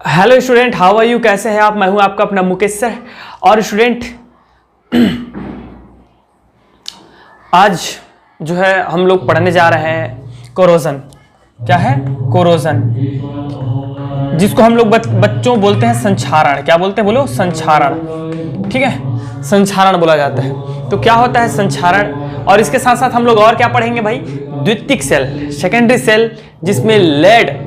Hello student, how are you, कैसे हैं आप। मैं हूं आपका अपना मुकेश सर। और स्टूडेंट आज जो है हम लोग पढ़ने जा रहे हैं कोरोजन। क्या है? कोरोजन, जिसको हम लोग बच्चों बोलते हैं संक्षारण। क्या बोलते हैं? बोलो, संक्षारण। ठीक है, संक्षारण बोला जाता है। तो क्या होता है संक्षारण? और इसके साथ साथ हम लोग और क्या पढ़ेंगे भाई? द्वितीयक सेल, सेकेंडरी सेल, जिसमें लेड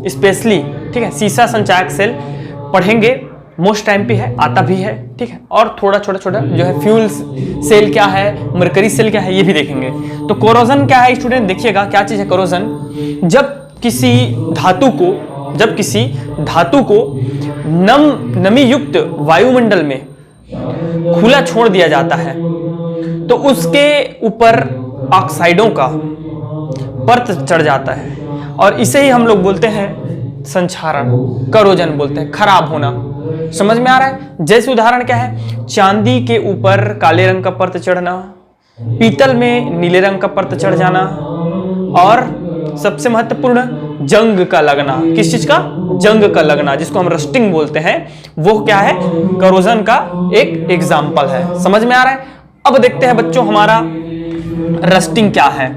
स्पेशली, ठीक है, सीसा संचायक सेल पढ़ेंगे। मोस्ट टाइम पे है, आता भी है। ठीक है, और थोड़ा छोटा छोटा जो है फ्यूल सेल क्या है, मरकरी सेल क्या है, ये भी देखेंगे। तो कोरोजन क्या है स्टूडेंट? देखिएगा क्या चीज है कोरोजन। जब किसी धातु को नमी युक्त वायुमंडल में खुला छोड़ दिया जाता है तो उसके ऊपर ऑक्साइडों का परत चढ़ जाता है, और इसे ही हम लोग बोलते हैं संक्षारण, करोजन बोलते हैं, खराब होना। समझ में आ रहा है? जैसे उदाहरण क्या है? चांदी के ऊपर काले रंग का परत चढ़ना, पीतल में नीले रंग का परत चढ़ जाना, और सबसे महत्वपूर्ण जंग का लगना। किस चीज का? जंग का लगना, जिसको हम रस्टिंग बोलते हैं। वो क्या है? करोजन का एक एग्जाम्पल है। समझ में आ रहा है? अब देखते हैं बच्चों हमारा रस्टिंग क्या है।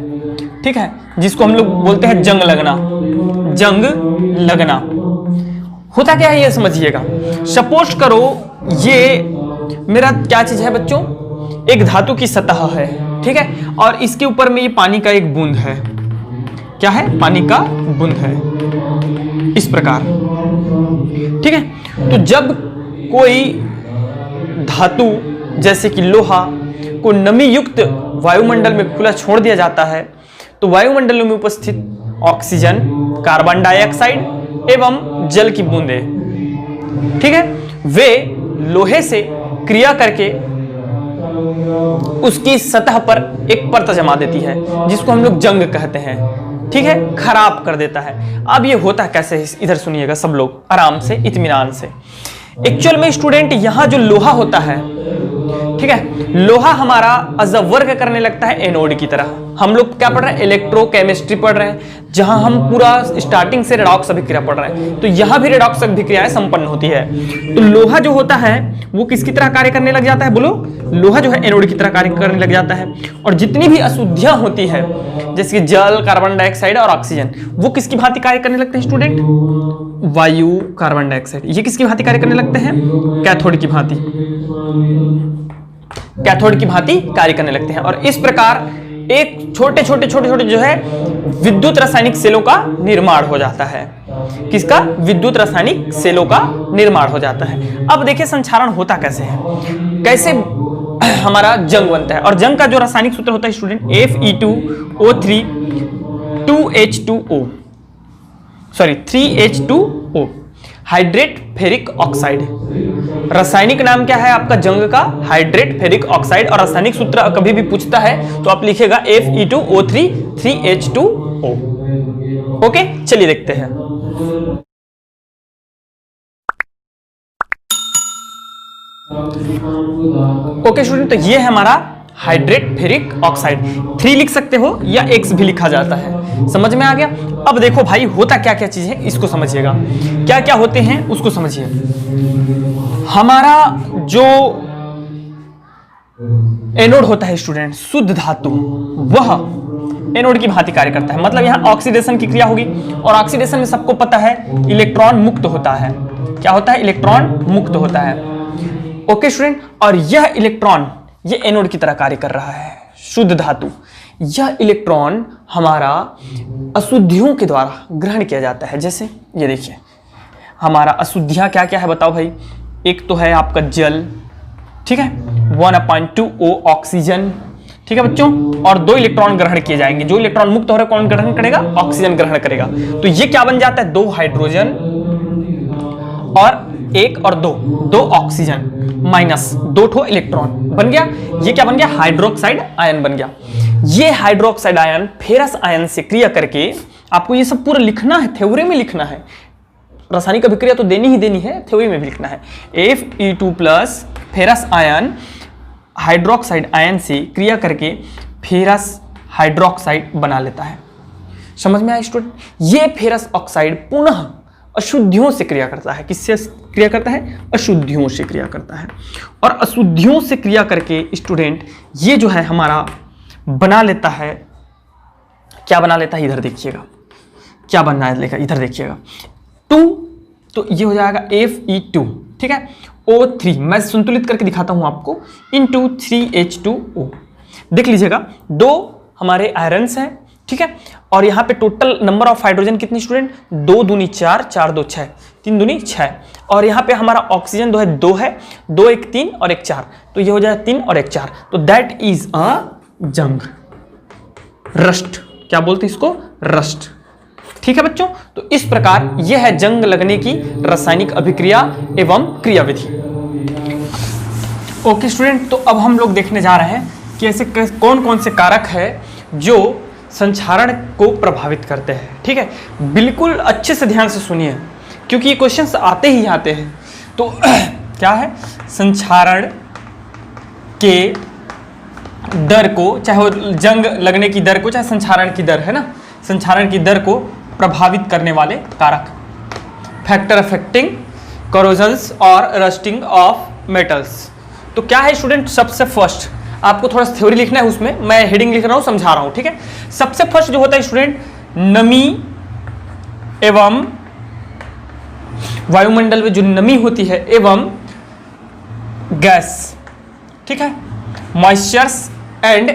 ठीक है, जिसको हम लोग बोलते हैं जंग लगना। जंग लगना होता क्या है ये समझिएगा। सपोज करो ये मेरा क्या चीज है बच्चों? एक धातु की सतह है। ठीक है, और इसके ऊपर में ये पानी का एक बूंद है। क्या है? पानी का बूंद है, इस प्रकार। ठीक है, तो जब कोई धातु जैसे कि लोहा को नमी युक्त वायुमंडल में खुला छोड़ दिया जाता है तो वायुमंडल में उपस्थित ऑक्सीजन, कार्बन डाइऑक्साइड एवं जल की बूंदें, ठीक है, वे लोहे से क्रिया करके उसकी सतह पर एक परत जमा देती है, जिसको हम लोग जंग कहते हैं। ठीक है, खराब कर देता है। अब ये होता कैसे? इधर सुनिएगा सब लोग आराम से, इत्मीनान से। एक्चुअल में स्टूडेंट यहां जो लोहा होता है, ठीक है, लोहा हमारा अज वर्क करने लगता है एनोड की तरह। हम लोग क्या पढ़ रहे हैं? इलेक्ट्रोकेमिस्ट्री पढ़ रहे हैं, जहां हम पूरा स्टार्टिंग से रेडॉक्स अभिक्रिया पढ़ रहे हैं। तो यहां भी रेडॉक्स अभिक्रियाएं संपन्न होती है। तो लोहा जो होता है वो किसकी तरह कार्य करने लग जाता है? बोलो, लोहा जो है एनोड की तरह कार्य करने लग जाता है। और जितनी भी अशुद्धियां होती है जैसे कि जल, कार्बन डाइऑक्साइड और ऑक्सीजन, वो किसकी भांति कार्य करने लगते हैं स्टूडेंट? वायु, कार्बन डाइऑक्साइड, ये किसकी भांति कार्य करने लगते हैं? कैथोड की भांति, कैथोड की भांति कार्य करने लगते हैं। और इस प्रकार एक छोटे छोटे जो है विद्युत रासायनिक सेलों का निर्माण हो जाता है। किसका? विद्युत रासायनिक सेलों का निर्माण हो जाता है। अब देखिए संक्षारण होता कैसे है, कैसे हमारा जंग बनता है। और जंग का जो रासायनिक सूत्र होता है student, Fe2O3 2H2O, sorry 3H2O, hydrate ferric oxide. रासायनिक नाम क्या है आपका जंग का? Hydrate ferric oxide. और रासायनिक सूत्र कभी भी पूछता है तो आप लिखेगा Fe2O3 3H2O। ओके, चलिए देखते हैं। ओके स्टूडेंट, तो ये है हमारा हाइड्रेट फेरिक ऑक्साइड। 3 लिख सकते हो या X भी लिखा जाता है। समझ में आ गया? अब देखो भाई होता क्या क्या चीज है, इसको समझिएगा। क्या क्या होते हैं उसको समझिए। हमारा जो एनोड होता है स्टूडेंट, शुद्ध धातु, वह एनोड की भांति कार्य करता है। मतलब यहां ऑक्सीडेशन की क्रिया होगी, और ऑक्सीडेशन में सबको पता है इलेक्ट्रॉन मुक्त होता है। क्या होता है? इलेक्ट्रॉन मुक्त होता है। ओके स्टूडेंट, और यह इलेक्ट्रॉन ये एनोड की तरह कार्य कर रहा है, शुद्ध धातु। यह इलेक्ट्रॉन हमारा अशुद्धियों के द्वारा ग्रहण किया जाता है। जैसे ये देखिए, हमारा अशुद्धियां क्या क्या है बताओ भाई? एक तो है आपका जल, ठीक है, 1/2O ऑक्सीजन, ठीक है बच्चों, और 2 इलेक्ट्रॉन ग्रहण किए जाएंगे। जो इलेक्ट्रॉन मुक्त हो रहा है कौन ग्रहण करेगा? ऑक्सीजन ग्रहण करेगा। तो ये क्या बन जाता है? 2 हाइड्रोजन और 1 और 2 ऑक्सीजन माइनस 2 ठो इलेक्ट्रॉन बन गया। ये क्या बन गया? हाइड्रोक्साइड आयन बन गया। ये हाइड्रोक्साइड आयन फेरस आयन से क्रिया करके, आपको ये सब पूरा लिखना है, थ्योरी में लिखना है। रासायनिक अभिक्रिया तो देनी ही देनी है, थ्योरी में भी लिखना है। Fe2+ ferrous ion hydroxide ion से क्रिया करके फेरस हाइड्रोक्साइड बना लेता है। समझ में आया स्टूडेंट? ये फेरस ऑक्साइड पुनः अशुद्धियों से क्रिया करता है। किससे क्रिया करता है? अशुद्धियों से क्रिया करता है। और अशुद्धियों से क्रिया करके स्टूडेंट ये जो है हमारा बना लेता है, क्या बना लेता है? इधर देखिएगा क्या बनना है, लेकर इधर देखिएगा 2, तो ये हो जाएगा Fe2, ठीक है। O3 मैं संतुलित करके दिखाता हूं आपको, इनटू 3H2O। देख लीजिएगा 2 हमारे आयरन्स हैं, ठीक है। और यहाँ पे टोटल नंबर ऑफ हाइड्रोजन कितनी स्टूडेंट? 2 दूनी 4, 4 2 6, 3 दूनी 6। और यहाँ पे हमारा ऑक्सीजन 2 है, 2 1 3 और 1 4, तो ये हो जाएगा 3 और 1 4, तो दैट इज अ जंग, रस्ट। क्या बोलते हैं इसको? रस्ट, ठीक है बच्चों। तो इस प्रकार यह है जंग लगने की रासायनिक अभिक्रिया एवं क्रियाविधि। ओके स्टूडेंट, तो अब हम लोग देखने जा रहे हैं कि ऐसे कौन कौन से कारक है जो संक्षारण को प्रभावित करते हैं, ठीक है। बिल्कुल अच्छे से ध्यान से सुनिए क्योंकि ये क्वेश्चंस आते ही आते हैं। तो क्या है? संक्षारण के दर को, चाहे वो जंग लगने की दर को, चाहे संक्षारण की दर है ना, संक्षारण की दर को प्रभावित करने वाले कारक, फैक्टर अफेक्टिंग करोजन्स और रस्टिंग ऑफ मेटल्स। तो क्या है स्टूडेंट? सबसे फर्स्ट आपको थोड़ा सा थ्योरी लिखना है, उसमें मैं हेडिंग लिख रहा हूं, समझा रहा हूं, ठीक है। सबसे फर्स्ट जो होता है स्टूडेंट, नमी एवं वायुमंडल में जो नमी होती है एवं गैस, ठीक है, मॉइस्चर्स एंड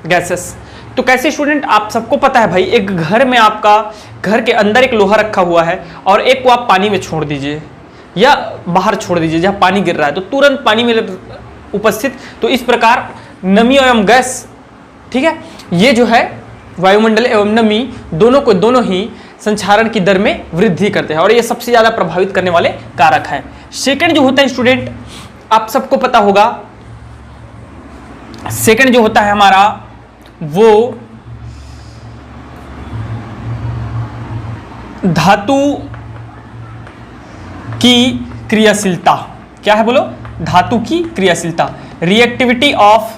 गैसेस। तो कैसे स्टूडेंट? आप सबको पता है भाई, एक घर में आपका घर के अंदर एक लोहा रखा हुआ है और एक को आप पानी में छोड़ दीजिए या बाहर छोड़ दीजिए जहां पानी गिर रहा है, तो तुरंत पानी में उपस्थित। तो इस प्रकार नमी एवं गैस, ठीक है, ये जो है वायुमंडल एवं नमी दोनों ही संक्षारण की दर में वृद्धि करते हैं और ये सबसे ज्यादा प्रभावित करने वाले कारक हैं। सेकंड जो होता है स्टूडेंट, आप सबको पता होगा, सेकंड जो होता है हमारा वो धातु की क्रियाशीलता। क्या है बोलो? धातु की क्रियाशीलता, रिएक्टिविटी ऑफ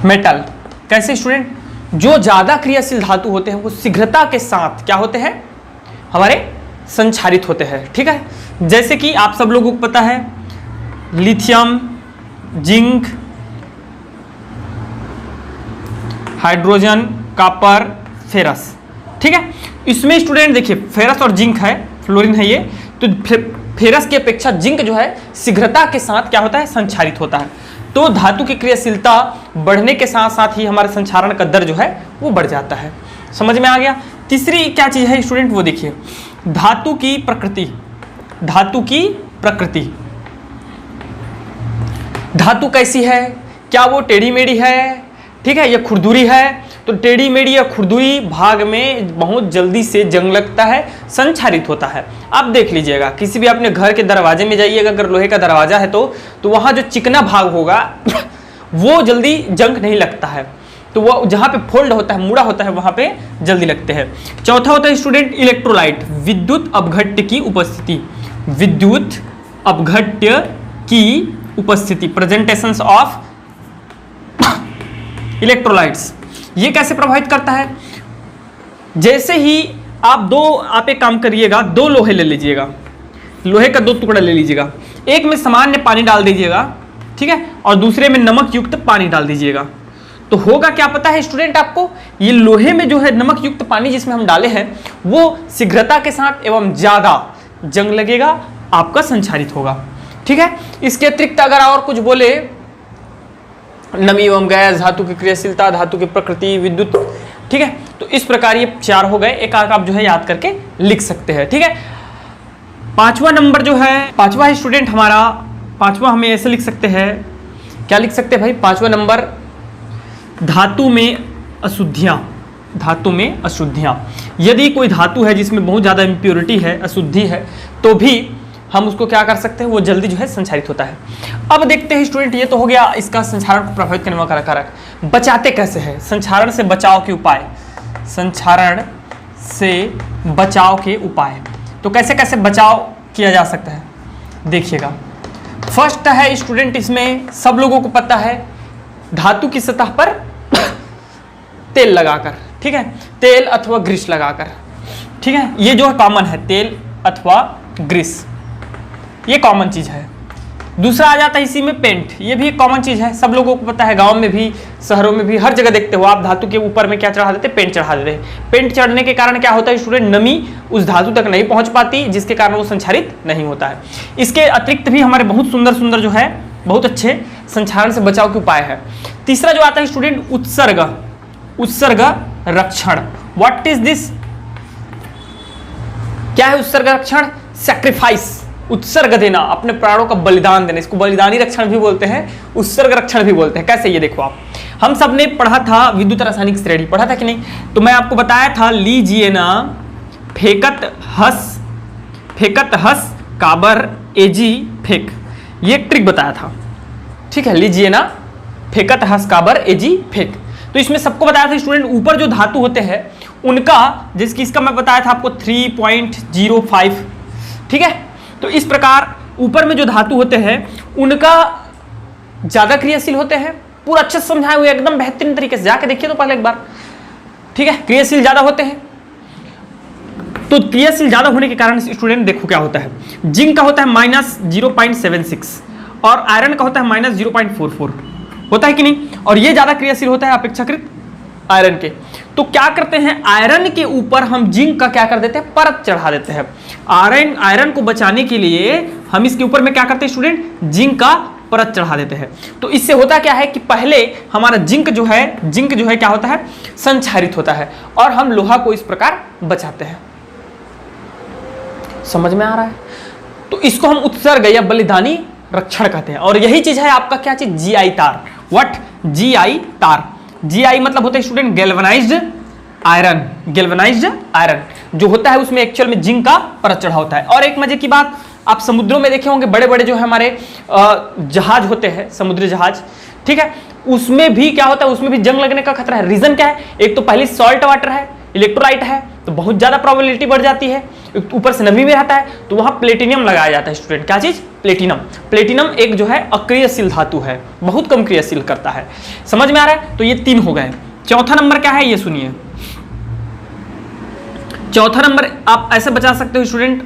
मेटल। कैसे स्टूडेंट? जो ज्यादा क्रियाशील धातु होते हैं वो शीघ्रता के साथ क्या होते हैं? हमारे संक्षारित होते हैं, ठीक है। जैसे कि आप सब लोगों को पता है lithium, zinc, hydrogen, copper, ferrous, ठीक है। इसमें स्टूडेंट देखिए फेरस और जिंक है, फ्लोरीन है ये, तो फेरस की अपेक्षा जिंक जो है शीघ्रता के साथ क्या होता है? संक्षारित होता है। तो धातु की क्रियाशीलता बढ़ने के साथ साथ ही हमारे संक्षारण का दर जो है वो बढ़ जाता है। समझ में आ गया? तीसरी क्या चीज है स्टूडेंट? वो देखिए धातु की प्रकृति। धातु की प्रकृति, धातु कैसी है? क्या वो टेढ़ी मेढ़ी है, ठीक है, या खुरदुरी है? तो टेढ़ी मेढ़ी या खुरदुरी भाग में बहुत जल्दी से जंग लगता है, संक्षारित होता है। आप देख लीजिएगा, किसी भी अपने घर के दरवाजे में जाइएगा, अगर लोहे का दरवाजा है तो वहां जो चिकना भाग होगा वो जल्दी जंग नहीं लगता है, तो वो जहां पे फोल्ड होता है, मुड़ा होता है, वहां पे जल्दी लगते हैं। चौथा होता है स्टूडेंट इलेक्ट्रोलाइट, विद्युत अपघट्य की उपस्थिति। विद्युत अपघट्य की उपस्थिति, प्रेजेंटेशंस ऑफ इलेक्ट्रोलाइट्स। ये कैसे प्रभावित करता है? जैसे ही आप एक काम करिएगा, 2 लोहे ले लीजिएगा, लोहे का 2 टुकड़ा ले लीजिएगा, एक में सामान्य पानी डाल दीजिएगा, ठीक है, और दूसरे में नमक युक्त पानी डाल दीजिएगा। तो होगा क्या पता है स्टूडेंट आपको? ये लोहे में जो है नमक युक्त पानी जिसमें हम डाले हैं वो शीघ्रता के साथ एवं ज्यादा जंग लगेगा, आपका संक्षारित होगा, ठीक है। इसके अतिरिक्त अगर और कुछ बोले, नमी एवं गैस, धातु की क्रियाशीलता, धातु की प्रकृति, विद्युत, ठीक है, तो इस प्रकार ये 4 हो गए। एक आप जो है याद करके लिख सकते हैं, ठीक है। पांचवा नंबर जो है, पांचवा है स्टूडेंट हमारा, पांचवा हमें ऐसे लिख सकते हैं, क्या लिख सकते हैं भाई? पांचवा नंबर धातु में अशुद्धियां। धातु में अशुद्धियां, यदि कोई धातु है जिसमें बहुत ज्यादा इम्प्योरिटी है, अशुद्धि है, तो भी हम उसको क्या कर सकते हैं? वो जल्दी जो है संक्षारित होता है। अब देखते हैं स्टूडेंट, ये तो हो गया इसका संक्षारण को प्रभावित करने वाला कारक। बचाते कैसे हैं? संक्षारण से बचाव के उपाय, संक्षारण से बचाव के उपाय। तो कैसे कैसे बचाव किया जा सकता है देखिएगा। फर्स्ट है स्टूडेंट, इसमें सब लोगों को पता है, धातु की सतह पर तेल लगाकर, ठीक है, तेल अथवा ग्रीस लगाकर। ठीक है, ये जो कॉमन है तेल अथवा ग्रीस, ये कॉमन चीज है। दूसरा आ जाता है इसी में पेंट, ये भी एक कॉमन चीज है, सब लोगों को पता है, गांव में भी शहरों में भी हर जगह देखते हो आप, धातु के ऊपर में क्या चढ़ा देते हैं, पेंट चढ़ा देते हैं। पेंट चढ़ने के कारण क्या होता है स्टूडेंट, नमी उस धातु तक नहीं पहुंच पाती, जिसके कारण वो संक्षारित नहीं होता है। इसके अतिरिक्त भी हमारे बहुत सुंदर सुंदर जो है, बहुत अच्छे संक्षारण से बचाव के उपाय है। तीसरा जो आता है स्टूडेंट उत्सर्ग, उत्सर्ग रक्षण। व्हाट इज दिस, क्या है उत्सर्ग रक्षण? सैक्रिफाइस, उत्सर्ग देना, अपने प्राणों का बलिदान देना, इसको बलिदानी रक्षण भी बोलते हैं, उत्सर्ग रक्षण भी बोलते हैं। कैसे, ये देखो आप, हम सब ने पढ़ा था विद्युत रासायनिक श्रेणी, पढ़ा था कि नहीं? तो मैं आपको बताया था, लीजिए ना फेकत हस काबर एजी फेक, ये एक ट्रिक बताया था, ठीक है, लीजिए ना फेकत हस काबर एजी फेक। तो इसमें सबको बताया था स्टूडेंट, ऊपर जो धातु होते हैं उनका, जिसकी इसका मैं बताया था आपको 3.05, ठीक है। तो इस प्रकार ऊपर में जो धातु होते हैं उनका ज्यादा क्रियाशील होते हैं, पूरा अच्छे से समझाए हुए एकदम बेहतरीन तरीके से, जाके देखिए तो पहले एक बार, ठीक है, क्रियाशील ज्यादा होते हैं। तो क्रियाशील ज्यादा होने के कारण स्टूडेंट देखो क्या होता है, जिंक का होता है -0.76 और आयरन का होता है -0.44, होता है कि नहीं? और ये ज्यादा क्रियाशील होता है अपेक्षाकृत आयरन के। तो क्या करते हैं, आयरन के ऊपर हम जिंक का क्या कर देते हैं, परत चढ़ा देते हैं। आयरन को बचाने के लिए हम इसके ऊपर में क्या करते हैं स्टूडेंट, जिंक का परत चढ़ा देते हैं। तो इससे होता क्या है कि पहले हमारा जिंक जो है क्या होता है, संक्षारित होता है, और हम लोहा को इस प्रकार बचाते हैं। समझ में आ रहा है? तो इसको हम उत्सर्ग या बलिदानी रक्षण कहते हैं। और यही चीज है आपका क्या चीज, जीआई तार। व्हाट, जीआई तार। जीआई मतलब होता है student galvanised iron, galvanised iron जो होता है उसमें एक्चुअल में जिंक का परत चढ़ा होता है। और एक मजे की बात, आप समुद्रों में देखे होंगे बड़े बड़े जो है हमारे जहाज होते हैं, समुद्री जहाज, ठीक है, उसमें भी क्या होता है, उसमें भी जंग लगने का खतरा है। रीजन क्या है, एक तो पहले सॉल्ट वाटर है, इलेक्ट्रोलाइट है, तो बहुत ज्यादा प्रोबेबिलिटी बढ़ जाती है, ऊपर से नमी में रहता है, तो वहां प्लेटिनियम लगाया जाता है स्टूडेंट। क्या चीज, प्लेटिनम। प्लेटिनम एक जो है अक्रियशील धातु है, बहुत कम क्रियाशील करता है। समझ में आ रहा है? तो ये 3 हो गए। चौथा नंबर क्या है, ये सुनिए। चौथा नंबर आप ऐसे बचा सकते हो स्टूडेंट,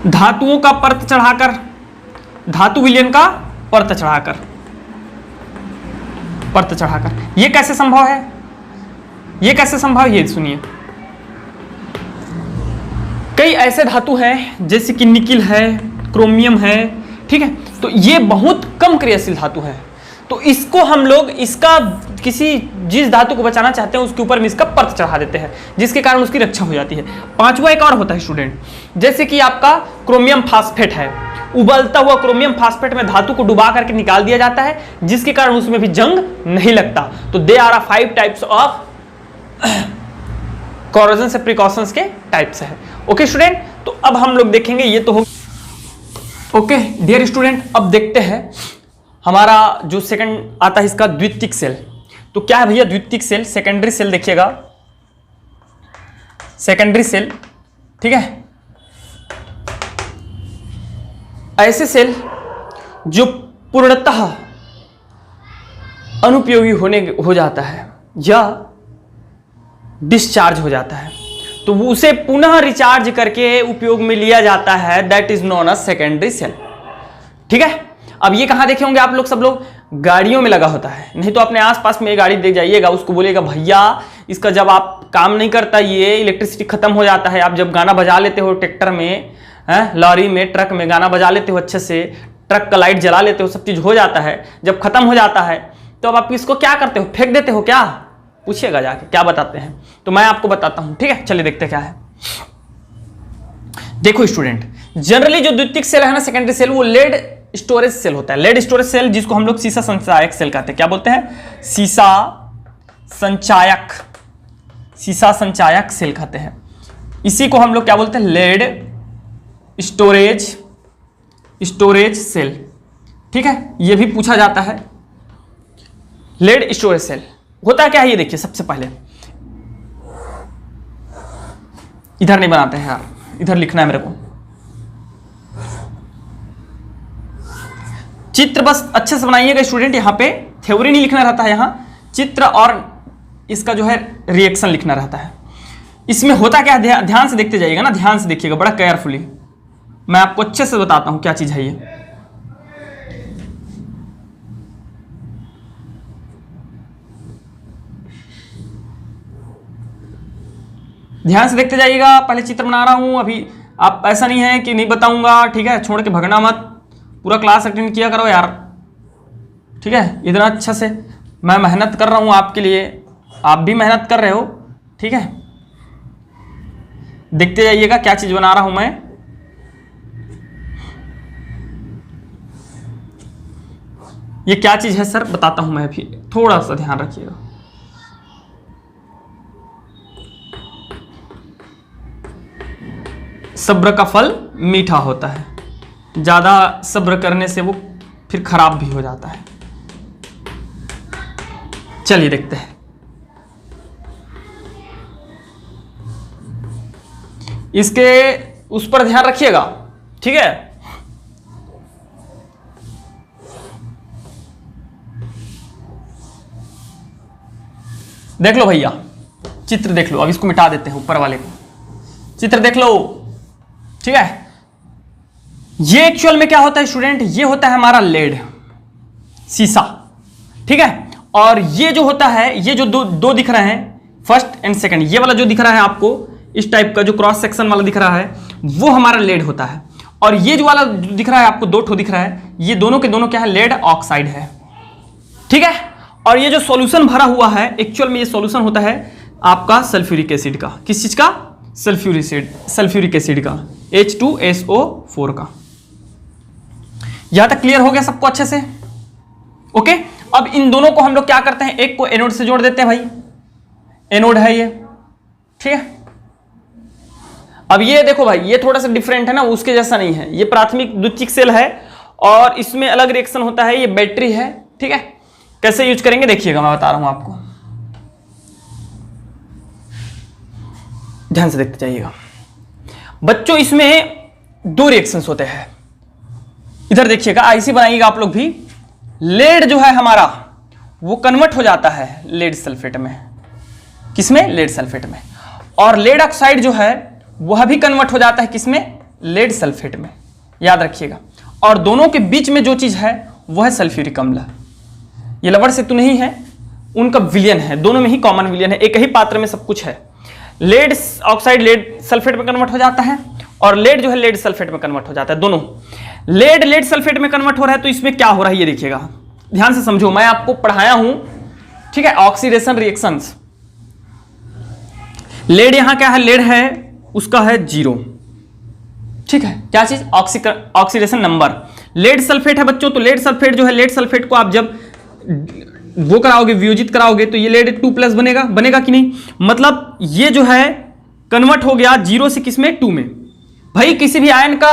धातुओं का परत चढ़ाकर, धातु विलयन का परत चढ़ाकर, परत चढ़ाकर। ये कैसे संभव है, ये कैसे संभव, ये सुनिए। कई ऐसे धातु हैं जैसे कि निकिल है, क्रोमियम है, ठीक है, तो ये बहुत कम क्रियाशील धातु है। तो इसको हम लोग, इसका किसी जिस धातु को बचाना चाहते हैं उसके ऊपर में इसका परत चढ़ा देते हैं, जिसके कारण उसकी रक्षा हो जाती है। पांचवा एक और होता है स्टूडेंट, जैसे कि आपका क्रोमियम फास्फेट है, उबलता हुआ क्रोमियम फास्फेट में धातु को डुबा करके निकाल दिया जाता है, जिसके कारण उसमें भी जंग नहीं लगता। तो they are 5 types of corrosion से प्रिकॉशंस के टाइप्स है। ओके स्टूडेंट, तो अब हम लोग देखेंगे, ये तो हो ओके डियर स्टूडेंट। अब देखते हैं हमारा जो सेकंड आता है इसका द्वितीयक सेल। तो क्या है भैया द्वितीयक सेल, सेकेंडरी सेल देखिएगा, सेकेंडरी सेल, ठीक है, ऐसे सेल जो पूर्णतः अनुपयोगी हो जाता है या डिस्चार्ज हो जाता है, तो उसे पुनः रिचार्ज करके उपयोग में लिया जाता है, that is known as secondary cell. ठीक है, अब ये कहां देखे होंगे आप लोग, सब लोग गाड़ियों में लगा होता है, नहीं तो अपने आसपास में गाड़ी देख जाइएगा, उसको बोलिएगा भैया इसका जब आप काम नहीं करता, ये इलेक्ट्रिसिटी खत्म हो जाता है, आप जब गाना बजा लेते हो ट्रैक्टर में, लॉरी में, ट्रक में गाना बजा लेते हो अच्छे से, ट्रक का लाइट जला लेते हो, सब चीज हो जाता है, जब खत्म हो जाता है तो अब आप इसको क्या करते हो, फेंक देते हो क्या, पूछिएगा जाके क्या बताते हैं, तो मैं आपको बताता हूं। ठीक है, चलिए देखते क्या है। देखो स्टूडेंट, जनरली जो द्वितीयक सेल है ना, सेकेंडरी सेल, वो लेड स्टोरेज सेल होता है। लेड स्टोरेज सेल जिसको हम लोग सीसा संचायक सेल कहते हैं, क्या बोलते हैं, सीसा संचायक, सीसा संचायक सेल कहते हैं। इसी को हम लोग क्या बोलते हैं, लेड स्टोरेज सेल। ठीक है, ये भी पूछा जाता है, लेड स्टोरेज सेल होता क्या है, ये देखिए। सबसे पहले इधर नहीं बनाते हैं यार, इधर लिखना है मेरे को, चित्र बस अच्छे से बनाइएगा स्टूडेंट, यहां पे थ्योरी नहीं लिखना रहता है, यहां चित्र और इसका जो है रिएक्शन लिखना रहता है। इसमें होता क्या है, ध्यान से देखते जाइएगा ना, ध्यान से देखिएगा बड़ा केयरफुली, मैं आपको अच्छे से बताता हूं क्या चीज है ये। ध्यान से देखते जाइएगा, पहले चित्र बना रहा हूं अभी। आप ऐसा नहीं है कि नहीं बताऊंगा, ठीक है, छोड़ के भगना मत, पूरा क्लास अटेंड किया करो यार, ठीक है। इतना अच्छा से मैं मेहनत कर रहा हूं आपके लिए, आप भी मेहनत कर रहे हो, ठीक है। देखते जाइएगा क्या चीज बना रहा हूं मैं। ये क्या चीज है सर, बताता हूं मैं भी, थोड़ा सा ध्यान रखिएगा। सब्र का फल मीठा होता है, ज्यादा सब्र करने से वो फिर खराब भी हो जाता है। चलिए देखते हैं। इसके उस पर ध्यान रखिएगा, ठीक है। देख लो भैया, चित्र देख लो। अब इसको मिटा देते हैं, ऊपर वाले को चित्र देख लो, ठीक है। ये एक्चुअल में क्या होता है स्टूडेंट, ये होता है हमारा लेड, शीशा, ठीक है। और ये जो होता है, ये जो दो दिख रहे हैं, फर्स्ट एंड सेकंड, ये वाला जो दिख रहा है आपको इस टाइप का जो क्रॉस सेक्शन वाला दिख रहा है, वो हमारा लेड होता है। और ये जो वाला दिख रहा है आपको, दो ठो दिख रहा है, ये दोनों के दोनों क्या है, लेड ऑक्साइड है, ठीक है। और ये जो सॉल्यूशन भरा हुआ है, एक्चुअल में ये सॉल्यूशन होता है आपका सल्फ्यूरिक एसिड का। किस चीज का, सल्फ्यूरिक एसिड का, H2SO4 का। यहां तक क्लियर हो गया सबको अच्छे से, ओके। अब इन दोनों को हम लोग क्या करते हैं, एक को एनोड से जोड़ देते हैं भाई, एनोड है ये, ठीक है। अब ये देखो भाई, ये थोड़ा सा डिफरेंट है ना, उसके जैसा नहीं है, ये प्राथमिक द्वितीयक सेल है और इसमें अलग रिएक्शन होता है, ये बैटरी है, ठीक है। कैसे यूज करेंगे देखिएगा, मैं बता रहा हूं आपको, ध्यान से देखते जाइएगा बच्चों। इसमें दो रिएक्शंस होते हैं, इधर देखिएगा, ऐसे बनाइएगा आप लोग भी। लेड जो है हमारा वो कन्वर्ट हो जाता है लेड सल्फेट में, किसमें, लेड सल्फेट में। और लेड ऑक्साइड जो है वह भी कन्वर्ट हो जाता है किसमें, लेड सल्फेट में, याद रखिएगा। और दोनों के बीच में जो चीज है वह है सल्फ्यूरिक अम्ल। ये लवण सेतु नहीं है, उनका विलयन है, दोनों में ही कॉमन विलयन है, एक ही पात्र में सब कुछ है। लेड ऑक्साइड लेड सल्फेट में कन्वर्ट हो जाता है और लेड जो है लेड सल्फेट में कन्वर्ट हो जाता है, दोनों। लेड सल्फेट में कन्वर्ट हो रहा है, तो इसमें क्या हो रहा है ये देखिएगा, ध्यान से समझो, मैं आपको पढ़ाया हूं, ठीक है। ऑक्सीडेशन रिएक्शंस, लेड यहां क्या है, लेड है उसका है 0, ठीक है। क्या चीज, ऑक्सीडेशन नंबर। लेड सल्फेट है बच्चों, तो लेड सल्फेट जो है, लेड सल्फेट को आप जब वो कराओगे, वियोजित कराओगे, तो ये लेड 2+ बनेगा कि नहीं। मतलब ये जो है कन्वर्ट हो गया 0 से किसमें, 2 में। भाई किसी भी आयन का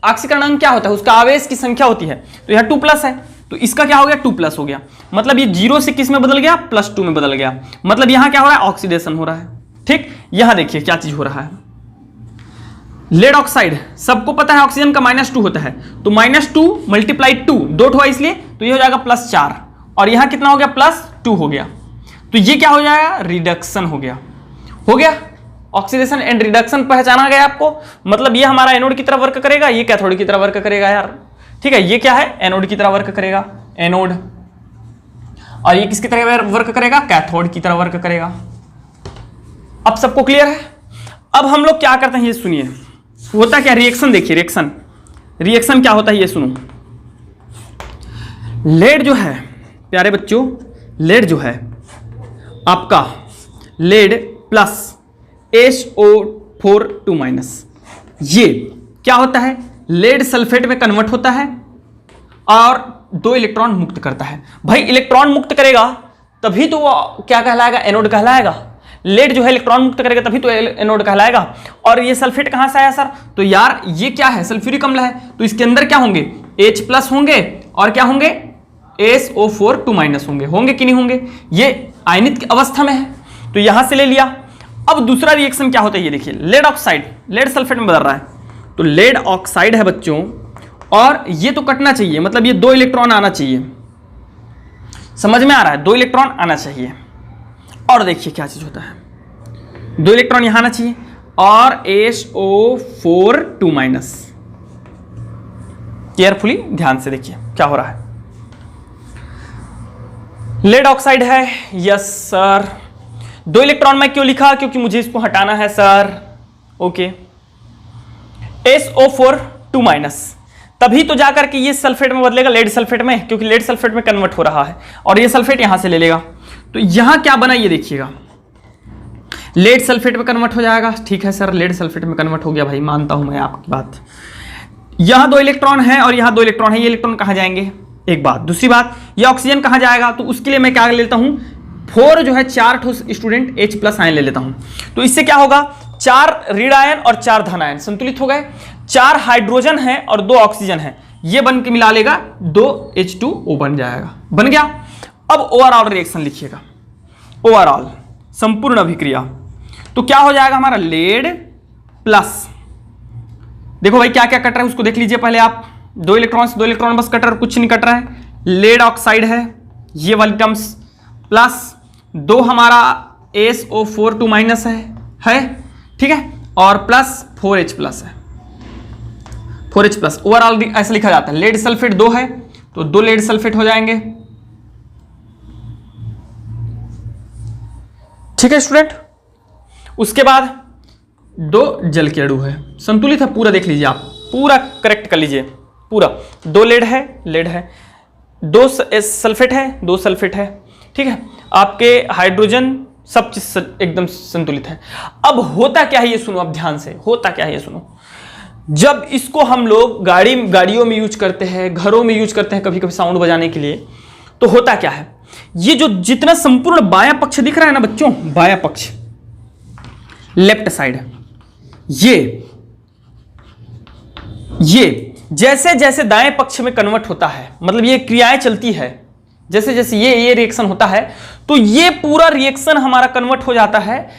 ऑक्सीकरण अंक क्या होता है, उसका आवेश की संख्या होती है, तो यह 2+ है, तो इसका क्या हो गया, 2+ हो गया। मतलब ये 0 से किस में बदल गया, +2 में बदल गया। मतलब यहां क्या हो रहा है, ऑक्सीडेशन हो रहा है, ठीक। यहां देखिए क्या चीज हो रहा है, लेड ऑक्साइड, सबको पता है ऑक्सीजन का -2 होता है, तो -2 × 2, 2 ठो है इसलिए, तो ये हो जाएगा +4, और यहां कितना हो गया, +2 हो गया। तो ये क्या हो जाएगा, रिडक्शन हो गया। ऑक्सीडेशन एंड रिडक्शन पहचाना गया आपको। मतलब ये हमारा एनोड की तरह वर्क करेगा, ये कैथोड की तरह वर्क करेगा यार, ठीक है। ये क्या है, एनोड की तरह वर्क करेगा, एनोड। और ये किसकी तरह वर्क करेगा, कैथोड की तरह वर्क करेगा। अब सबको क्लियर है। अब हम लोग क्या करते हैं ये सुनिए, होता क्या, रिएक्शन देखिए, रिएक्शन क्या होता है ये सुनो। लेड जो है प्यारे बच्चों, लेड जो है आपका, लेड प्लस SO4 2-, ये क्या होता है, लेड सल्फेट में कन्वर्ट होता है और 2 इलेक्ट्रॉन मुक्त करता है। भाई इलेक्ट्रॉन मुक्त करेगा तभी तो वो क्या कहलाएगा, एनोड कहलाएगा। लेड जो है इलेक्ट्रॉन मुक्त करेगा तभी तो एनोड कहलाएगा। और ये सल्फेट कहां से आया सर, तो यार ये क्या है, सल्फ्यूरिक अम्ल है, तो इसके अंदर क्या होंगे, H+ होंगे और क्या होंगे, SO4 2- होंगे कि नहीं होंगे। ये आयनित अवस्था में है, तो यहां से ले लिया। अब दूसरा रिएक्शन क्या होता है ये देखिए, लेड ऑक्साइड लेड सल्फेट में बदल रहा है, तो लेड ऑक्साइड है बच्चों, और ये तो कटना चाहिए, मतलब ये 2 इलेक्ट्रॉन आना चाहिए, समझ में आ रहा है, 2 इलेक्ट्रॉन आना चाहिए। और देखिए क्या चीज होता है, 2 इलेक्ट्रॉन यहां आना चाहिए और SO4 2-। केयरफुली ध्यान से देखिए क्या हो रहा है। लेड ऑक्साइड है, यस सर। 2 इलेक्ट्रॉन मैं क्यों लिखा, क्योंकि मुझे इसको हटाना है सर। ओके, SO4 2-, तभी तो जाकर के ये सल्फेट में बदलेगा, लेड सल्फेट में, क्योंकि लेड सल्फेट में कन्वर्ट हो रहा है और ये सल्फेट यहां से ले लेगा। तो यहां क्या बना ये देखिएगा, लेड सल्फेट में कन्वर्ट हो जाएगा। ठीक है सर, लेड सल्फेट में कन्वर्ट हो गया भाई, मानता हूं मैं आपकी बात। यहां 2 इलेक्ट्रॉन है और यहां 2 इलेक्ट्रॉन है, ये इलेक्ट्रॉन कहां जाएंगे, एक बात। दूसरी बात, ये ऑक्सीजन कहां जाएगा, तो उसके लिए मैं क्या लेता हूं, 4 जो है 4 ठो स्टूडेंट H+ आयन ले लेता हूं। तो इससे क्या होगा, 4 ऋण आयन और 4 धन आयन संतुलित हो गए। 4 हाइड्रोजन है और 2 ऑक्सीजन है, ये बन के मिला लेगा 2 H2O बन जाएगा, बन गया। अब ओवरऑल रिएक्शन लिखिएगा, ओवरऑल संपूर्ण अभिक्रिया। तो क्या हो जाएगा हमारा, लेड प्लस, देखो भाई क्या क्या कट रहा है उसको देख लीजिए पहले आप। 2 इलेक्ट्रॉन बस कट रहा है, कुछ नहीं कट रहा है। लेड ऑक्साइड है, ये वाली टर्म्स, प्लस 2 हमारा SO4 2- है, ठीक है, और प्लस 4H+ है, 4H+। ओवरऑल ऐसे लिखा जाता है, लेड सल्फेट 2 है तो 2 लेड सल्फेट हो जाएंगे। ठीक है स्टूडेंट, उसके बाद 2 जल के अणु है, संतुलित है पूरा, देख लीजिए आप, पूरा करेक्ट कर लीजिए पूरा। 2 लेड है, 2 सल्फेट है, 2 सल्फेट है, ठीक है। आपके हाइड्रोजन सब चीज एकदम संतुलित है। अब होता क्या है ये सुनो, अब ध्यान से, होता क्या है ये सुनो। जब इसको हम लोग गाड़ियों में यूज करते हैं, घरों में यूज करते हैं, कभी कभी साउंड बजाने के लिए, तो होता क्या है, ये जो जितना संपूर्ण बायां पक्ष दिख रहा है ना बच्चों, बायां पक्ष लेफ्ट साइड, ये जैसे जैसे दाएं पक्ष में कन्वर्ट होता है, मतलब ये क्रियाएं चलती है, जैसे जैसे ये रिएक्शन होता है, तो ये पूरा रिएक्शन हमारा कन्वर्ट हो जाता है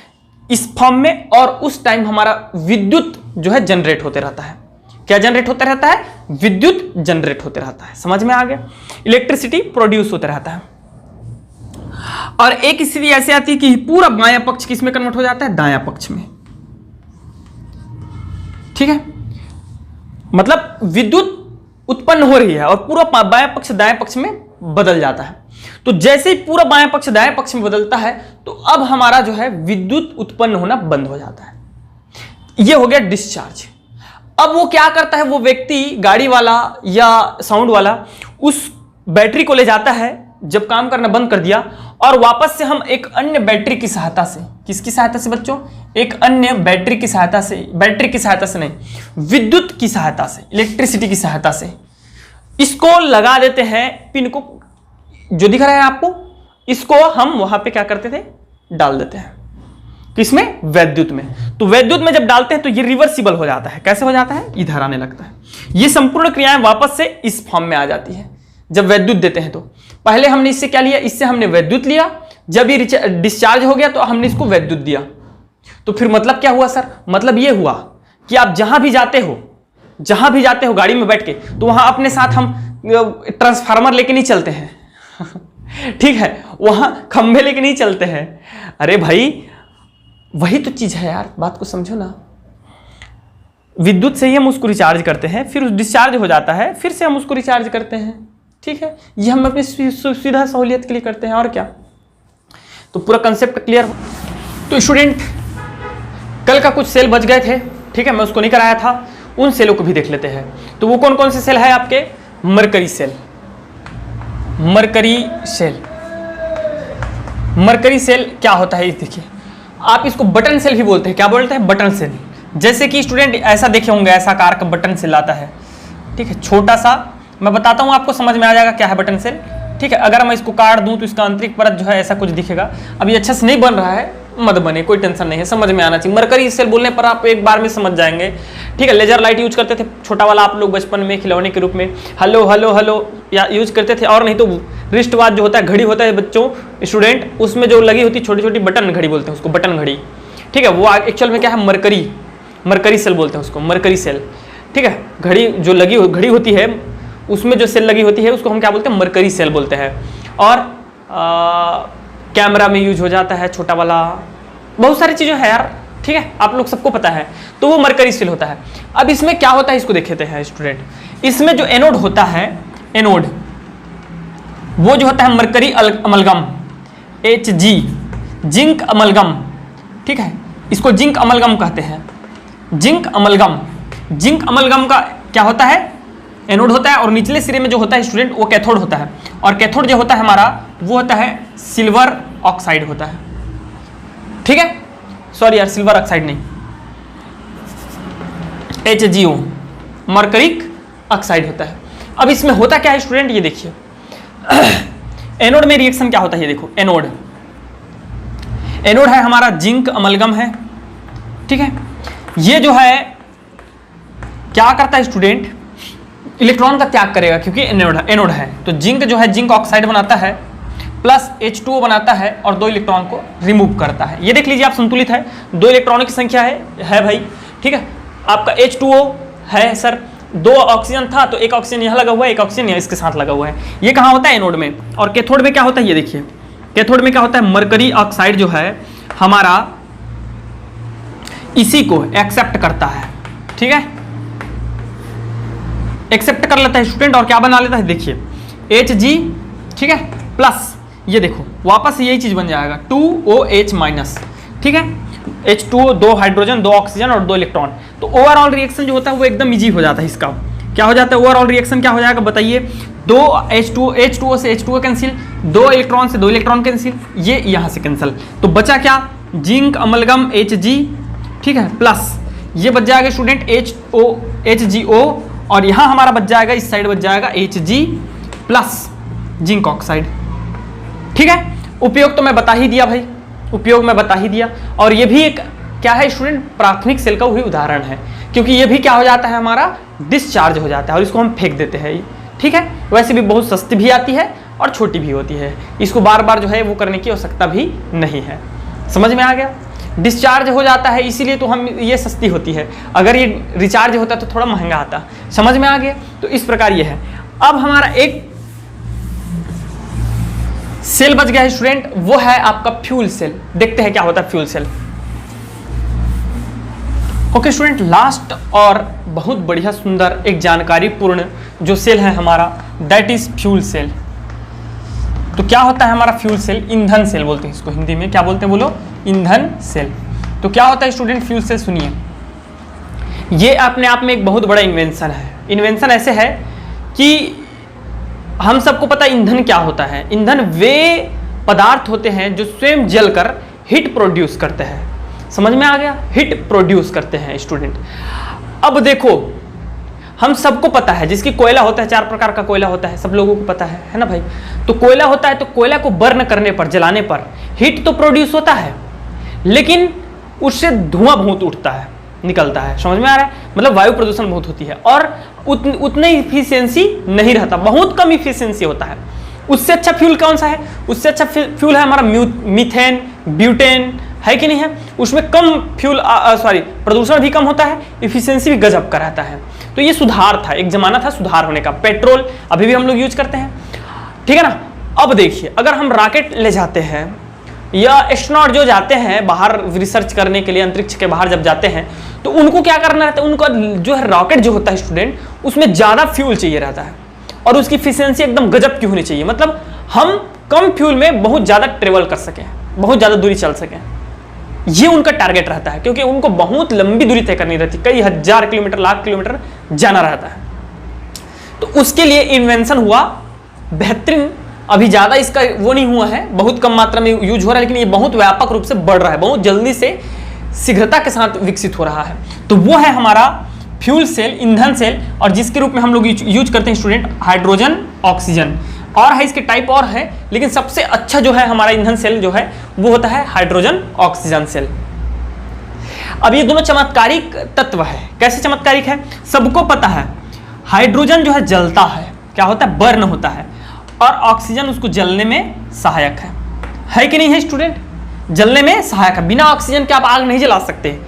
इस फॉर्म में, और उस टाइम हमारा विद्युत जो है जनरेट होते रहता है। क्या जनरेट होता रहता है, विद्युत जनरेट होते रहता है, समझ में आ गया, इलेक्ट्रिसिटी प्रोड्यूस होते रहता है। और एक स्थिति ऐसी आती है कि पूरा बायां पक्ष किसमें कन्वर्ट हो जाता है, दायां पक्ष में, ठीक है, मतलब विद्युत उत्पन्न हो रही है और पूरा बायां पक्ष दायां पक्ष में बदल जाता है। तो जैसे ही पूरा बायां पक्ष दायां पक्ष में बदलता है, तो अब हमारा जो है विद्युत उत्पन्न होना बंद हो जाता है। यह हो गया डिस्चार्ज। अब वो क्या करता है, वो व्यक्ति गाड़ी वाला या साउंड वाला उस बैटरी को ले जाता है, जब काम करना बंद कर दिया, और वापस से हम एक अन्य बैटरी की सहायता से, किसकी सहायता से बच्चों, एक अन्य बैटरी की सहायता से, बैटरी की सहायता से नहीं, विद्युत की सहायता से, इलेक्ट्रिसिटी की सहायता से इसको लगा देते हैं पिन को, जो दिख रहा है आपको, इसको हम वहां पे क्या करते थे, डाल देते हैं, किसमें, वैद्युत में। तो वैद्युत में जब डालते हैं तो ये रिवर्सिबल हो जाता है। कैसे हो जाता है, इधर आने लगता है। ये संपूर्ण क्रियाएं वापस से इस फॉर्म में आ जाती है जब वैद्युत देते हैं। तो पहले हमने इससे क्या लिया, इससे हमने वैद्युत लिया, जब ये डिस्चार्ज हो गया तो हमने इसको वैद्युत दिया। तो फिर मतलब क्या हुआ सर, मतलब ये हुआ कि आप जहां भी जाते हो गाड़ी में बैठ के, तो वहां अपने साथ हम ट्रांसफार्मर लेके नहीं चलते हैं ठीक है, वहां खंभे लेके नहीं चलते हैं। अरे भाई वही तो चीज है यार, बात को समझो ना। विद्युत से ही हम उसको रिचार्ज करते हैं, फिर डिस्चार्ज हो जाता है, फिर से हम उसको रिचार्ज करते हैं, ठीक है। ये हम अपनी सुविधा सहूलियत के लिए करते हैं, और क्या। तो पूरा कंसेप्ट क्लियर हो। तो स्टूडेंट, कल का कुछ सेल बच गए थे, ठीक है, मैं उसको नहीं कराया था, उन सेलों को भी देख लेते हैं। तो वो कौन कौन से सेल है आपके, मरकरी सेल, मरकरी सेल क्या होता है, देखिए आप इसको बटन सेल भी बोलते हैं। क्या बोलते हैं, बटन सेल। जैसे कि स्टूडेंट ऐसा देखे होंगे, ऐसा आकार का बटन सेल आता है, ठीक है, छोटा सा, मैं बताता हूं आपको, समझ में आ जाएगा क्या है बटन सेल, ठीक है। अगर मैं इसको काट दूं तो इसका आंतरिक परत जो है ऐसा कुछ दिखेगा। अभी अच्छा से नहीं बन रहा है, मत बने, कोई टेंशन नहीं है, समझ में आना चाहिए। मरकरी सेल बोलने पर आप एक बार में समझ जाएंगे, ठीक है। लेजर लाइट यूज करते थे छोटा वाला आप लोग बचपन में खिलौने के रूप में, हेलो हेलो हेलो या यूज करते थे, और नहीं तो रिस्ट वॉच जो होता है, घड़ी होता है बच्चों, स्टूडेंट, उसमें जो लगी होती है छोटी छोटी बटन घड़ी बोलते हैं उसको, बटन घड़ी, ठीक है। वो एक्चुअल में क्या है, मरकरी सेल बोलते हैं उसको, मरकरी सेल, ठीक है। घड़ी जो लगी घड़ी होती है, उसमें जो सेल लगी होती है उसको हम क्या बोलते हैं, मरकरी सेल बोलते हैं। और कैमरा में यूज हो जाता है छोटा वाला, बहुत सारी चीज़ें हैं यार, ठीक है, आप लोग सबको पता है। तो वो मरकरी स्टील होता है। अब इसमें क्या होता है इसको देखते हैं स्टूडेंट। इसमें जो एनोड होता है, एनोड वो जो होता है mercury amalgam, Hg, zinc amalgam, ठीक है, इसको जिंक अमलगम कहते हैं। जिंक अमलगम, जिंक अमलगम का क्या होता है, एनोड होता है, और निचले सिरे में जो होता है स्टूडेंट वो कैथोड होता है। और कैथोड जो होता है हमारा वो होता है सिल्वर ऑक्साइड होता है, ठीक है, सॉरी यार सिल्वर ऑक्साइड नहीं, HgO, मरकरिक ऑक्साइड होता है। अब इसमें होता क्या है स्टूडेंट, ये देखिए एनोड में रिएक्शन क्या होता है, ये देखो एनोड, एनोड है हमारा जिंक अमलगम है, ठीक है। ये जो है क्या करता है स्टूडेंट, इलेक्ट्रॉन का त्याग करेगा क्योंकि एनोड है। तो जिंक जो है जिंक ऑक्साइड बनाता है प्लस H2O बनाता है और 2 इलेक्ट्रॉन को रिमूव करता है। ये देख लीजिए आप, संतुलित है, 2 इलेक्ट्रॉनों की संख्या है भाई, ठीक है। आपका H2O है सर, 2 ऑक्सीजन था तो 1 ऑक्सीजन यहाँ लगा हुआ है, 1 ऑक्सीजन यहाँ इसके साथ लगा हुआ है। ये कहाँ होता है, एनोड में। और कैथोड में क्या होता है, ये देखिए कैथोड में क्या होता है, मरकरी ऑक्साइड जो है हमारा इसी को एक्सेप्ट करता है, ठीक है, एक्सेप्ट कर लेता है स्टूडेंट और क्या बना लेता है, देखिए Hg, ठीक है, प्लस ये देखो वापस यही चीज बन जाएगा 2OH माइनस, ठीक है, H2O, 2 हाइड्रोजन, 2 ऑक्सीजन और 2 इलेक्ट्रॉन। तो ओवरऑल रिएक्शन जो होता है वो एकदम इजी हो जाता है। इसका क्या हो जाता है, ओवरऑल रिएक्शन क्या हो जाएगा बताइए, 2 H2O से H2O कैंसिल, 2 इलेक्ट्रॉन से 2 इलेक्ट्रॉन कैंसिल, ये यहाँ से कैंसिल, तो बचा क्या, जिंक अमलगम Hg, ठीक है, प्लस ये बच जाएगा स्टूडेंट HgO, और यहाँ हमारा बच जाएगा, इस साइड बच जाएगा Hg प्लस जिंक ऑक्साइड, ठीक है। उपयोग तो मैं बता ही दिया भाई, उपयोग मैं बता ही दिया। और ये भी एक क्या है स्टूडेंट, प्राथमिक सेल का वही उदाहरण है, क्योंकि ये भी क्या हो जाता है हमारा, डिस्चार्ज हो जाता है और इसको हम फेंक देते हैं, ठीक है। वैसे भी बहुत सस्ती भी आती है और छोटी भी होती है, इसको बार बार जो है वो करने की आवश्यकता भी नहीं है। समझ में आ गया, डिस्चार्ज हो जाता है इसीलिए तो हम ये सस्ती होती है, अगर ये रिचार्ज होता तो थोड़ा महंगा आता। समझ में आ गया, तो इस प्रकार ये है। अब हमारा एक सेल बच गया है स्टूडेंट, वो है आपका फ्यूल सेल। देखते हैं क्या होता है fuel cell. Okay student, last और बहुत बढ़िया सुंदर एक जानकारी पूर्ण जो सेल है हमारा, दैट इज फ्यूल सेल। तो क्या होता है हमारा फ्यूल सेल, ईंधन सेल बोलते हैं इसको, हिंदी में क्या बोलते हैं बोलो, ईंधन सेल। तो क्या होता है स्टूडेंट फ्यूल सेल, सुनिए, ये अपने आप में एक बहुत बड़ा इन्वेंशन है। इन्वेंशन ऐसे है कि हम सबको पता है ईंधन क्या होता है। ईंधन वे पदार्थ होते हैं जो स्वयं जलकर हीट प्रोड्यूस करते हैं। समझ में आ गया, हीट प्रोड्यूस करते हैं स्टूडेंट। अब देखो हम सबको पता है, जिसकी कोयला होता है, 4 प्रकार का कोयला होता है, सब लोगों को पता है ना भाई। तो कोयला होता है, तो कोयला को बर्न करने पर, जलाने पर हीट तो प्रोड्यूस होता है, लेकिन उससे धुआं बहुत उठता है, निकलता है। समझ में आ रहा है, मतलब वायु प्रदूषण बहुत होती है और उतने इफिशियंसी नहीं रहता, बहुत कम इफिशियंसी होता है। उससे अच्छा फ्यूल कौन सा है, उससे अच्छा फ्यूल है हमारा मीथेन, ब्यूटेन, है कि नहीं है। उसमें कम फ्यूल प्रदूषण भी कम होता है, इफिशियंसी भी गजब का रहता है। तो ये सुधार था, एक जमाना था सुधार होने का। पेट्रोल अभी भी हम लोग यूज करते हैं, ठीक है ना। अब देखिए, अगर हम रॉकेट ले जाते हैं या एस्ट्रोनॉट जो जाते हैं बाहर रिसर्च करने के लिए, अंतरिक्ष के बाहर जब जाते हैं, तो उनको क्या करना रहता है, उनका जो है रॉकेट जो होता है स्टूडेंट, उसमें ज़्यादा फ्यूल चाहिए रहता है और उसकी इफिशियंसी एकदम गजब की होनी चाहिए। मतलब हम कम फ्यूल में बहुत ज़्यादा ट्रेवल कर सकें, बहुत ज़्यादा दूरी चल सकें, ये उनका टारगेट रहता है। क्योंकि उनको बहुत लंबी दूरी तय करनी रहती है, कई हजार किलोमीटर, लाख किलोमीटर जाना रहता है। तो उसके लिए इन्वेंशन हुआ बेहतरीन। अभी ज़्यादा इसका वो नहीं हुआ है, बहुत कम मात्रा में यूज हो रहा है, लेकिन ये बहुत व्यापक रूप से बढ़ रहा है, बहुत जल्दी से शीघ्रता के साथ विकसित हो रहा है। तो वो है हमारा फ्यूल सेल, ईंधन सेल, और जिसके रूप में हम लोग यूज करते हैं स्टूडेंट हाइड्रोजन, ऑक्सीजन। और है इसके टाइप और है, लेकिन सबसे अच्छा जो है हमारा ईंधन सेल जो है वो होता है हाइड्रोजन ऑक्सीजन सेल। अब ये दोनों चमत्कारिक तत्व है। कैसे चमत्कारिक है, सबको पता है हाइड्रोजन जो है जलता है, क्या होता है, बर्न होता है, और ऑक्सीजन उसको जलने में सहायक है कि नहीं है स्टूडेंट, जलने में सहायक है। बिना ऑक्सीजन के आप आग नहीं जला सकते,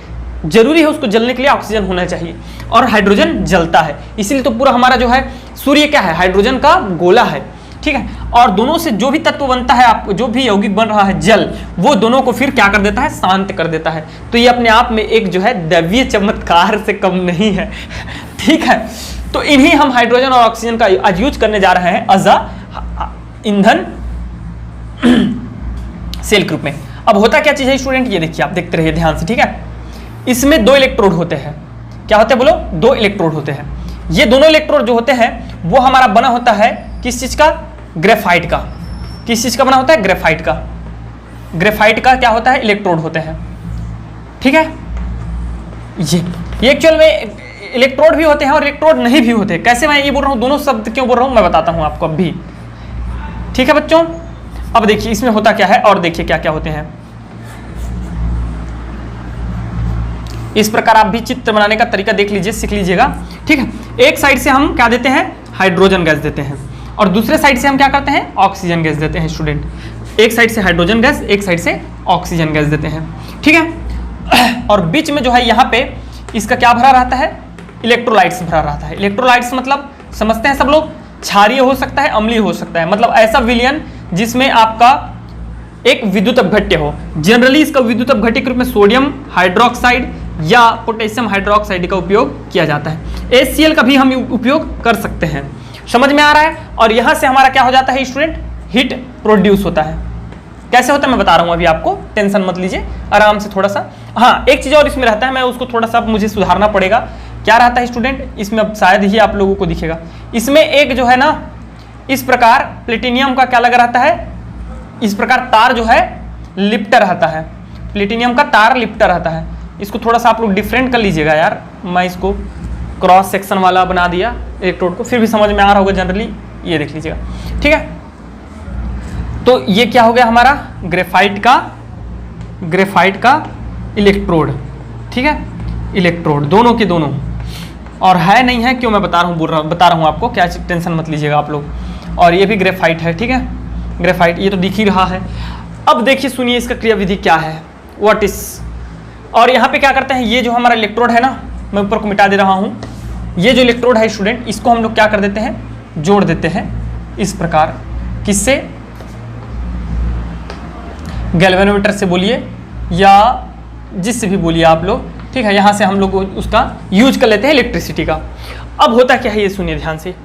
जरूरी है उसको जलने के लिए ऑक्सीजन होना चाहिए, और हाइड्रोजन जलता है। इसीलिए तो पूरा हमारा जो है सूर्य क्या है, हाइड्रोजन का गोला है। ठीक है। और दोनों से जो भी तत्व बनता है, आप जो भी यौगिक बन रहा है जल, वो दोनों को फिर क्या कर देता है, शांत कर देता है। तो ये अपने आप में एक जो है दैवीय चमत्कार से कम नहीं है, ठीक है। तो इन्हीं हम हाइड्रोजन और ऑक्सीजन का आज यूज करने जा रहे हैं एज अ ईंधन सेल ग्रुप में। अब होता क्या चीज है स्टूडेंट, ये देखिए, आप देखते रहिए ध्यान से, ठीक है। इसमें 2 इलेक्ट्रोड होते हैं। क्या होते हैं बोलो? 2 इलेक्ट्रोड होते हैं। ये दोनों इलेक्ट्रोड जो होते हैं वो हमारा बना होता है किस चीज का? ग्रेफाइट का। किस चीज का बना होता है? ग्रेफाइट का। ग्रेफाइट का क्या होता है? इलेक्ट्रोड होते हैं, ठीक है। ये एक्चुअल में इलेक्ट्रोड भी होते हैं और इलेक्ट्रोड नहीं भी होते। कैसे मैं ये बोल रहा हूँ, दोनों शब्द क्यों बोल रहा हूँ मैं बताता हूँ आपको अब भी, ठीक है बच्चों। अब देखिए इसमें होता क्या है और देखिए क्या क्या होते हैं। इस प्रकार आप भी चित्र बनाने का तरीका देख लीजिए, सीख लीजिएगा, ठीक है। एक साइड से हम क्या देते हैं? हाइड्रोजन गैस देते हैं, और दूसरे साइड से हम क्या करते हैं? ऑक्सीजन गैस देते हैं स्टूडेंट। एक साइड से हाइड्रोजन गैस, एक साइड से ऑक्सीजन गैस देते हैं, ठीक है। और बीच में जो है यहाँ पे इसका क्या भरा रहता है? इलेक्ट्रोलाइट्स भरा रहता है। इलेक्ट्रोलाइट्स मतलब समझते हैं सब लोग, क्षारीय हो सकता है, अम्लीय हो सकता है, मतलब ऐसा विलयन जिसमें आपका एक विद्युत अपघट्य हो। जनरली इसका विद्युत अपघट्य के रूप में सोडियम हाइड्रोक्साइड या पोटेशियम हाइड्रोक्साइड का उपयोग किया जाता है। HCl का भी हम उपयोग कर सकते हैं, समझ में आ रहा है। और यहां से हमारा क्या हो जाता है स्टूडेंट? हीट प्रोड्यूस होता है। कैसे होता है मैं बता रहा हूं अभी आपको, टेंशन मत लीजिए, आराम से थोड़ा सा। हाँ, एक चीज और इसमें रहता है, मैं उसको थोड़ा सा मुझे सुधारना पड़ेगा। क्या रहता है स्टूडेंट इसमें? अब शायद ही आप लोगों को दिखेगा। इसमें एक जो है ना, इस प्रकार प्लेटिनियम का क्या लगा रहता है? इस प्रकार तार जो है लिप्टर रहता है। प्लेटिनियम का तार लिप्टर रहता है। इसको थोड़ा सा आप लोग डिफरेंट कर लीजिएगा यार, मैं इसको क्रॉस सेक्शन वाला बना दिया इलेक्ट्रोड को, फिर भी समझ में आ रहा होगा जनरली, ये देख लीजिएगा, ठीक है। तो ये क्या हो गया हमारा? ग्रेफाइट का इलेक्ट्रोड, ठीक है। इलेक्ट्रोड दोनों के दोनों, और है नहीं है क्यों मैं बता रहा हूँ आपको, क्या टेंशन मत लीजिएगा आप लोग। और ये भी ग्रेफाइट है, ठीक है, ग्रेफाइट, ये तो दिख ही रहा है। अब देखिए सुनिए इसका क्रियाविधि क्या है, व्हाट इज। और यहाँ पे क्या करते हैं, ये जो हमारा इलेक्ट्रोड है ना, मैं ऊपर को मिटा दे रहा हूँ, ये जो इलेक्ट्रोड है स्टूडेंट, इसको हम लोग क्या कर देते हैं? जोड़ देते हैं इस प्रकार। किससे? गैल्वेनोमीटर से बोलिए या जिससे भी बोलिए आप लोग, ठीक है। यहाँ से हम लोग उसका यूज कर लेते हैं इलेक्ट्रिसिटी का। अब होता क्या है ये सुनिए ध्यान से।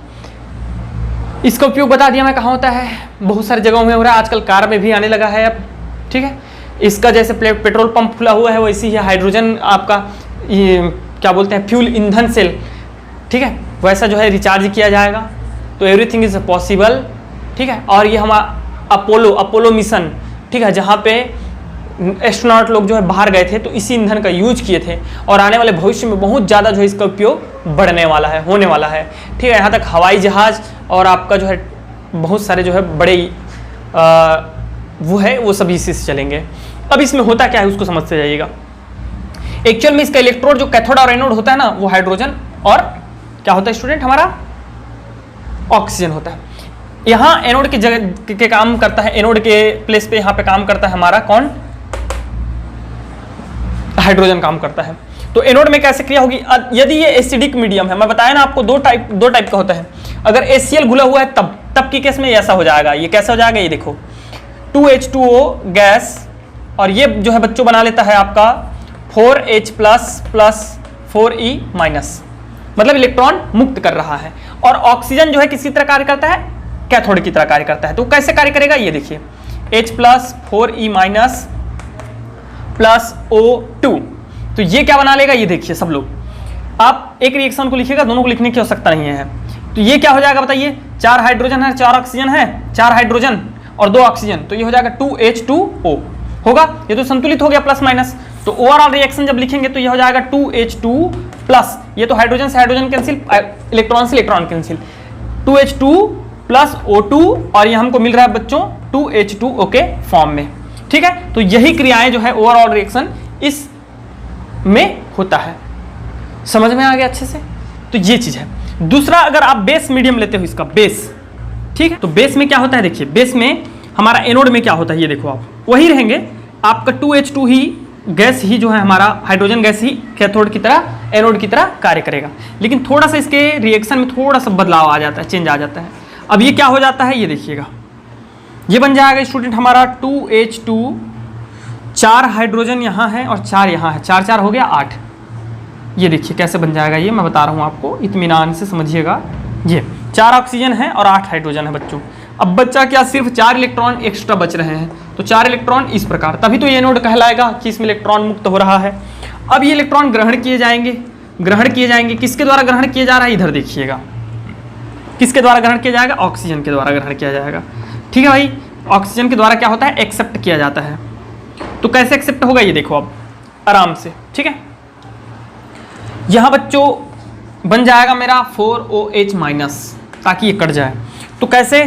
इसका उपयोग बता दिया मैं कहाँ होता है, बहुत सारी जगहों में हो रहा है, आजकल कार में भी आने लगा है अब, ठीक है। इसका जैसे पेट्रोल पंप खुला हुआ है वैसे ही हाइड्रोजन आपका ये क्या बोलते हैं फ्यूल ईंधन सेल, ठीक है, वैसा जो है रिचार्ज किया जाएगा। तो एवरीथिंग इज पॉसिबल, ठीक है। और ये हमारा अपोलो मिशन, ठीक है, जहाँ पे एस्ट्रोनॉट लोग जो है बाहर गए थे तो इसी ईंधन का यूज किए थे, और आने वाले भविष्य में बहुत ज़्यादा जो है इसका उपयोग बढ़ने वाला है, होने वाला है, ठीक है। यहाँ तक हवाई जहाज और आपका जो है बहुत सारे जो है बड़े वो है वो सभी इसी से चलेंगे। अब इसमें होता क्या है उसको समझते जाइएगा। एक्चुअल में इसका इलेक्ट्रोड जो कैथोड और एनोड होता है ना, वो हाइड्रोजन और क्या होता है स्टूडेंट हमारा? ऑक्सीजन होता है। यहाँ एनोड की जगह के काम करता है, एनोड के प्लेस पे यहाँ पे काम करता है हमारा कौन? हाइड्रोजन काम करता है। तो एनोड में कैसे क्रिया होगी? यदि ये एसिडिक मीडियम है, मैं बताया ना आपको दो टाइप का होता है। अगर HCl घुला हुआ है तब की केस में ऐसा हो जाएगा। ये कैसे हो जाएगा ये देखो, 2H2O गैस, और ये जो है बच्चों बना लेता है आपका 4H प्लस 4E माइनस, मतलब इलेक्ट्रॉन मुक्त कर रहा है। और ऑक्सीजन जो है किसकी तरह कार्य करता है? कैथोड की तरह कार्य करता है। तो कैसे कार्य करेगा ये देखिए, H plus 4E minus plus O2, तो ये क्या बना लेगा ये देखिए सब लोग। आप एक रिएक्शन को लिखिएगा, दोनों को लिखने की आवश्यकता नहीं है। तो ये क्या हो जाएगा बताइए, 4 हाइड्रोजन है, 4 ऑक्सीजन है, 4 हाइड्रोजन और 2 ऑक्सीजन, तो ये हो जाएगा 2H2O होगा। ये तो संतुलित हो गया प्लस माइनस। तो ओवरऑल रिएक्शन जब लिखेंगे तो ये हो जाएगा 2H2 प्लस, ये तो हाइड्रोजन से हाइड्रोजन कैंसिल, इलेक्ट्रॉन से electron cancel, 2H2 plus O2, और ये हमको मिल रहा है बच्चों 2H2O के फॉर्म में, ठीक है। तो यही क्रियाएं जो है ओवरऑल रिएक्शन इस में होता है। समझ में आ गया अच्छे से? तो ये चीज है। दूसरा, अगर आप बेस मीडियम लेते हो, इसका बेस, ठीक है, तो बेस में क्या होता है देखिए, बेस में हमारा एनोड में क्या होता है ये देखो, आप वही रहेंगे, आपका 2H2 ही गैस ही जो है हमारा हाइड्रोजन गैस ही कैथोड की तरह एनोड की तरह कार्य करेगा। लेकिन थोड़ा सा इसके रिएक्शन में थोड़ा सा बदलाव आ जाता है, चेंज आ जाता है। अब ये क्या हो जाता है, ये देखिएगा, ये बन जाएगा स्टूडेंट हमारा 2H2, 4 हाइड्रोजन यहाँ है और 4 यहाँ है, 4 4 हो गया 8। ये देखिए कैसे बन जाएगा, ये मैं बता रहा हूँ आपको, इत्मीनान से समझिएगा। ये 4 ऑक्सीजन है और 8 हाइड्रोजन है बच्चों। अब बच्चा क्या, सिर्फ 4 इलेक्ट्रॉन एक्स्ट्रा बच रहे हैं, तो 4 इलेक्ट्रॉन इस प्रकार, तभी तो ये नोड कहलाएगा कि इसमें इलेक्ट्रॉन मुक्त हो रहा है। अब ये इलेक्ट्रॉन ग्रहण किए जाएंगे, किसके द्वारा ग्रहण किया जा रहा है, इधर देखिएगा, किसके द्वारा ग्रहण किया जाएगा, ऑक्सीजन के द्वारा ग्रहण किया जाएगा। ठीक है भाई, ऑक्सीजन के द्वारा क्या होता है, एक्सेप्ट किया जाता है। तो कैसे एक्सेप्ट होगा, ये देखो अब आराम से। ठीक है, यहां बच्चों बन जाएगा मेरा 4OH-, ताकि ये कट जाए। तो कैसे,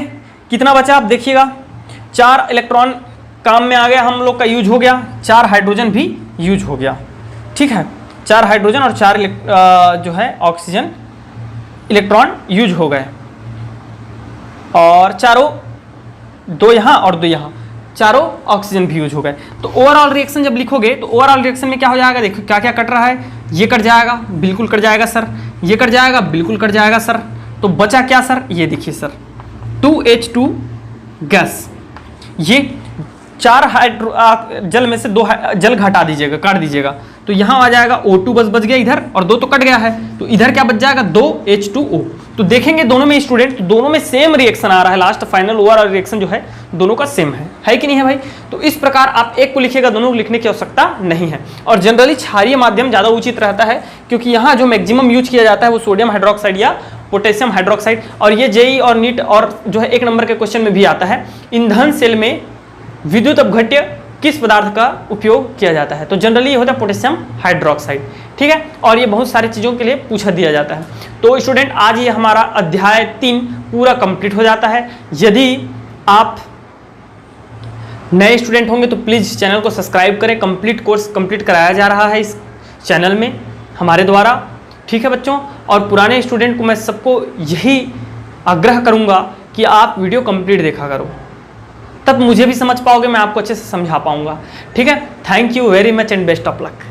कितना बचा आप देखिएगा, 4 इलेक्ट्रॉन काम में आ गया, हम लोग का यूज हो गया, 4 हाइड्रोजन भी यूज हो गया। ठीक है, 4 हाइड्रोजन और 4 जो है ऑक्सीजन इलेक्ट्रॉन यूज हो गए, और चारों, 2 यहाँ और 2 यहाँ, चारों ऑक्सीजन भी यूज हो गए। तो ओवरऑल रिएक्शन जब लिखोगे तो ओवरऑल रिएक्शन में क्या हो जाएगा, देखो क्या क्या कट रहा है, ये कट जाएगा, बिल्कुल कट जाएगा सर, ये कट जाएगा, बिल्कुल कट जाएगा सर। तो बचा क्या सर, ये देखिए सर, 2H2 गैस। ये 4 जल में से 2 जल घटा दीजिएगा, काट दीजिएगा, तो यहाँ आ जाएगा O2 बच गया इधर, और 2 तो कट गया है, तो इधर क्या बच जाएगा, 2H2O। तो देखेंगे दोनों में स्टूडेंट, दोनों में सेम रिएक्शन आ रहा है, लास्ट फाइनल ओवरऑल रिएक्शन जो है दोनों का सेम है कि नहीं है भाई। तो इस प्रकार आप एक को लिखिएगा, दोनों को लिखने की आवश्यकता नहीं है। और जनरली क्षारीय माध्यम ज़्यादा उचित रहता है, क्योंकि यहाँ जो मैक्सिमम यूज किया जाता है वो सोडियम हाइड्रोक्साइड या पोटेशियम हाइड्रोक्साइड। और ये जेई और नीट और जो है 1 नंबर के क्वेश्चन में भी आता है, ईंधन सेल में विद्युत अपघट्य किस पदार्थ का उपयोग किया जाता है, तो जनरली ये होता है पोटेशियम हाइड्रोक्साइड। ठीक है, और ये बहुत सारी चीज़ों के लिए पूछा दिया जाता है। तो स्टूडेंट आज ये हमारा अध्याय 3 पूरा कंप्लीट हो जाता है। यदि आप नए स्टूडेंट होंगे तो प्लीज़ चैनल को सब्सक्राइब करें, कंप्लीट कोर्स कंप्लीट कराया जा रहा है इस चैनल में हमारे द्वारा। ठीक है बच्चों, और पुराने स्टूडेंट को मैं सबको यही आग्रह करूँगा कि आप वीडियो कंप्लीट देखा करो, तब मुझे भी समझ पाओगे, मैं आपको अच्छे से समझा पाऊंगा। ठीक है, thank you very much and best of luck.